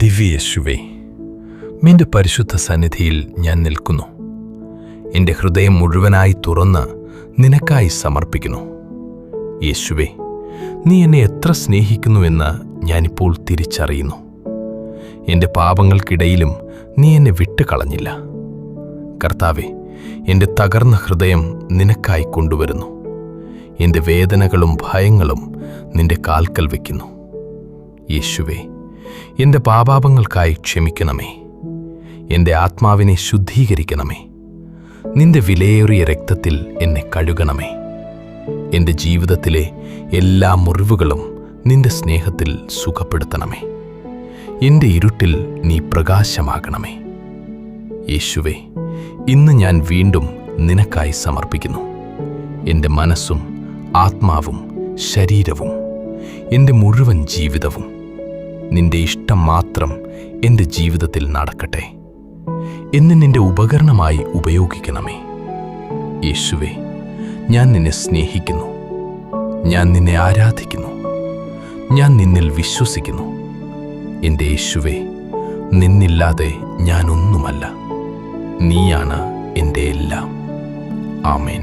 ദിവ്യേശുവേ, നിന്റെ പരിശുദ്ധ സന്നിധിയിൽ ഞാൻ നിൽക്കുന്നു. എൻ്റെ ഹൃദയം മുഴുവനായി തുറന്ന് നിനക്കായി സമർപ്പിക്കുന്നു. യേശുവേ, നീ എന്നെ എത്ര സ്നേഹിക്കുന്നുവെന്ന് ഞാനിപ്പോൾ തിരിച്ചറിയുന്നു. എൻ്റെ പാപങ്ങൾക്കിടയിലും നീ എന്നെ വിട്ടുകളഞ്ഞില്ല. കർത്താവേ, എൻ്റെ തകർന്ന ഹൃദയം നിനക്കായി കൊണ്ടുവരുന്നു. എൻ്റെ വേദനകളും ഭയങ്ങളും നിന്റെ കാൽക്കൽ വയ്ക്കുന്നു. യേശുവേ, എൻ്റെ പാപാപങ്ങൾക്കായി ക്ഷമിക്കണമേ. എൻ്റെ ആത്മാവിനെ ശുദ്ധീകരിക്കണമേ. നിന്റെ വിലയേറിയ രക്തത്തിൽ എന്നെ കഴുകണമേ. എൻ്റെ ജീവിതത്തിലെ എല്ലാ മുറിവുകളും നിന്റെ സ്നേഹത്തിൽ സുഖപ്പെടുത്തണമേ. എൻ്റെ ഇരുട്ടിൽ നീ പ്രകാശമാകണമേ. യേശുവേ, ഇന്ന് ഞാൻ വീണ്ടും നിനക്കായി സമർപ്പിക്കുന്നു. എൻ്റെ മനസ്സും ആത്മാവും ശരീരവും എൻ്റെ മുഴുവൻ ജീവിതവും നിന്റെ ഇഷ്ടം മാത്രം എൻ്റെ ജീവിതത്തിൽ നടക്കട്ടെ. എന്നെ നിന്റെ ഉപകരണമായി ഉപയോഗിക്കണമേ. യേശുവേ, ഞാൻ നിന്നെ സ്നേഹിക്കുന്നു. ഞാൻ നിന്നെ ആരാധിക്കുന്നു. ഞാൻ നിന്നിൽ വിശ്വസിക്കുന്നു. എൻ്റെ യേശുവേ, നിന്നില്ലാതെ ഞാനൊന്നുമല്ല. നീയാണ് എൻ്റെ എല്ലാം. ആമേൻ.